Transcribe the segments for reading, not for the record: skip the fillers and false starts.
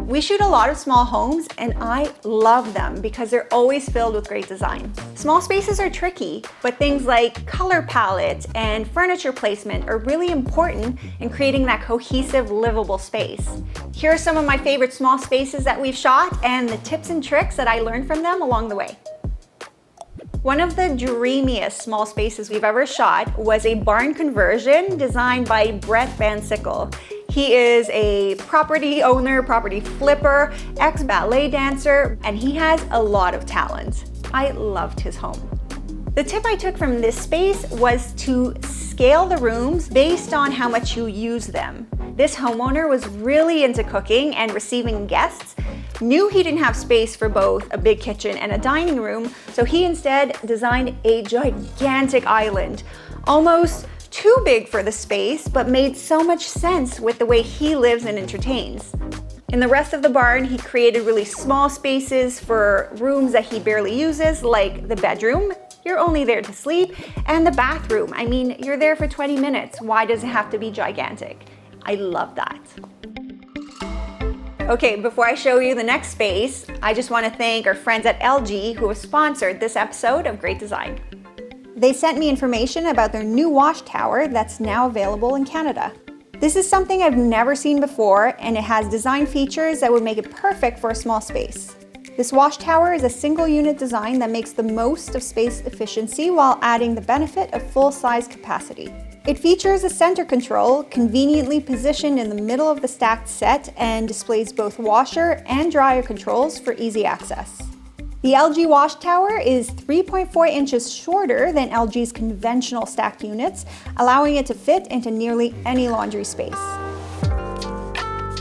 We shoot a lot of small homes and I love them because they're always filled with great design. Small spaces are tricky, but things like color palette and furniture placement are really important in creating that cohesive, livable space. Here are some of my favorite small spaces that we've shot and the tips and tricks that I learned from them along the way. One of the dreamiest small spaces we've ever shot was a barn conversion designed by Brett Van Sickle. He is a property owner, property flipper, ex-ballet dancer, and he has a lot of talent. I loved his home. The tip I took from this space was to scale the rooms based on how much you use them. This homeowner was really into cooking and receiving guests, knew he didn't have space for both a big kitchen and a dining room, so he instead designed a gigantic island, almost too big for the space, but made so much sense with the way he lives and entertains. In the rest of the barn, he created really small spaces for rooms that he barely uses, like the bedroom. You're only there to sleep, and the bathroom. I mean, you're there for 20 minutes. Why does it have to be gigantic? I love that. Okay, before I show you the next space, I just want to thank our friends at LG who have sponsored this episode of Great Design. They sent me information about their new wash tower that's now available in Canada. This is something I've never seen before, and it has design features that would make it perfect for a small space. This wash tower is a single unit design that makes the most of space efficiency while adding the benefit of full-size capacity. It features a center control conveniently positioned in the middle of the stacked set and displays both washer and dryer controls for easy access. The LG wash tower is 3.4 inches shorter than LG's conventional stacked units, allowing it to fit into nearly any laundry space.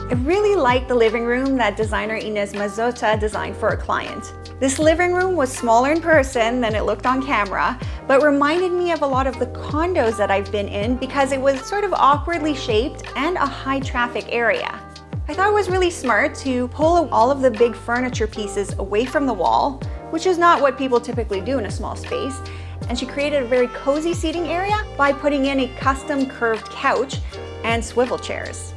I really like the living room that designer Inez Mazzotta designed for a client. This living room was smaller in person than it looked on camera, but reminded me of a lot of the condos that I've been in because it was sort of awkwardly shaped and a high traffic area. I thought it was really smart to pull all of the big furniture pieces away from the wall, which is not what people typically do in a small space, and she created a very cozy seating area by putting in a custom curved couch and swivel chairs.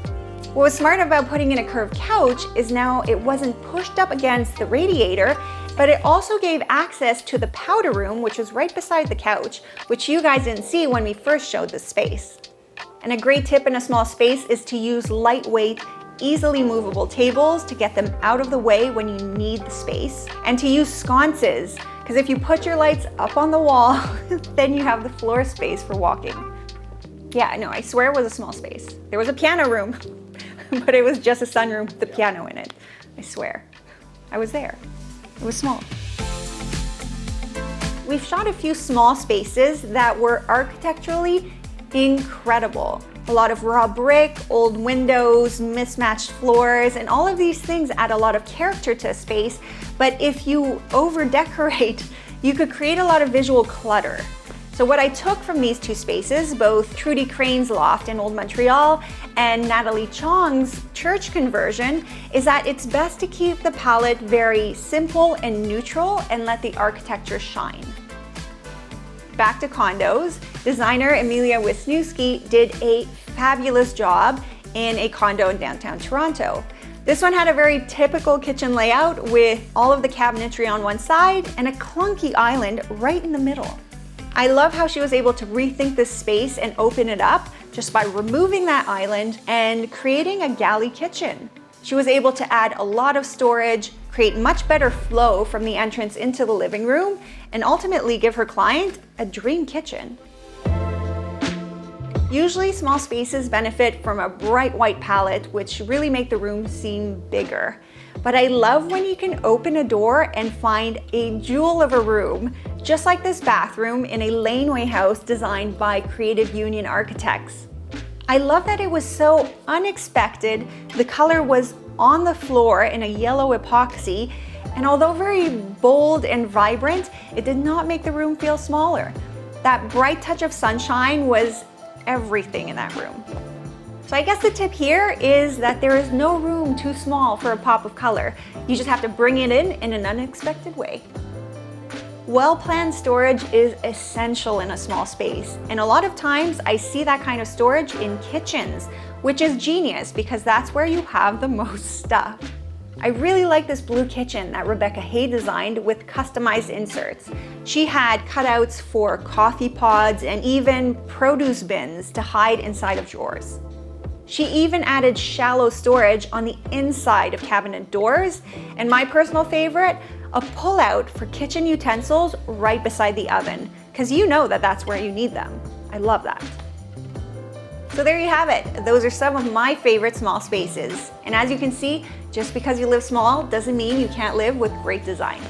What was smart about putting in a curved couch is now it wasn't pushed up against the radiator, but it also gave access to the powder room, which was right beside the couch, which you guys didn't see when we first showed this space. And a great tip in a small space is to use lightweight, easily movable tables to get them out of the way when you need the space, and to use sconces, because if you put your lights up on the wall, then you have the floor space for walking. Yeah, no, I swear it was a small space. There was a piano room, but it was just a sunroom with the piano in it. I swear. I was there. It was small. We've shot a few small spaces that were architecturally incredible. A lot of raw brick, old windows, mismatched floors, and all of these things add a lot of character to a space, but if you over-decorate, you could create a lot of visual clutter. So what I took from these two spaces, both Trudy Crane's loft in Old Montreal and Natalie Chong's church conversion, is that it's best to keep the palette very simple and neutral and let the architecture shine. Back to condos, designer Emilia Wisniewski did a fabulous job in a condo in downtown Toronto. This one had a very typical kitchen layout with all of the cabinetry on one side and a clunky island right in the middle. I love how she was able to rethink this space and open it up just by removing that island and creating a galley kitchen. She was able to add a lot of storage, create much better flow from the entrance into the living room, and ultimately give her client a dream kitchen. Usually small spaces benefit from a bright white palette, which really make the room seem bigger. But I love when you can open a door and find a jewel of a room, just like this bathroom in a laneway house designed by Creative Union Architects. I love that it was so unexpected. The color was on the floor in a yellow epoxy, and although very bold and vibrant, it did not make the room feel smaller. That bright touch of sunshine was everything in that room. So I guess the tip here is that there is no room too small for a pop of color. You just have to bring it in an unexpected way. Well-planned storage is essential in a small space, and a lot of times I see that kind of storage in kitchens, which is genius because that's where you have the most stuff. I really like this blue kitchen that Rebecca Hay designed with customized inserts. She had cutouts for coffee pods and even produce bins to hide inside of drawers. She even added shallow storage on the inside of cabinet doors, and my personal favorite, a pull-out for kitchen utensils right beside the oven, because you know that that's where you need them. I love that. So there you have it. Those are some of my favorite small spaces. And as you can see, just because you live small doesn't mean you can't live with great design.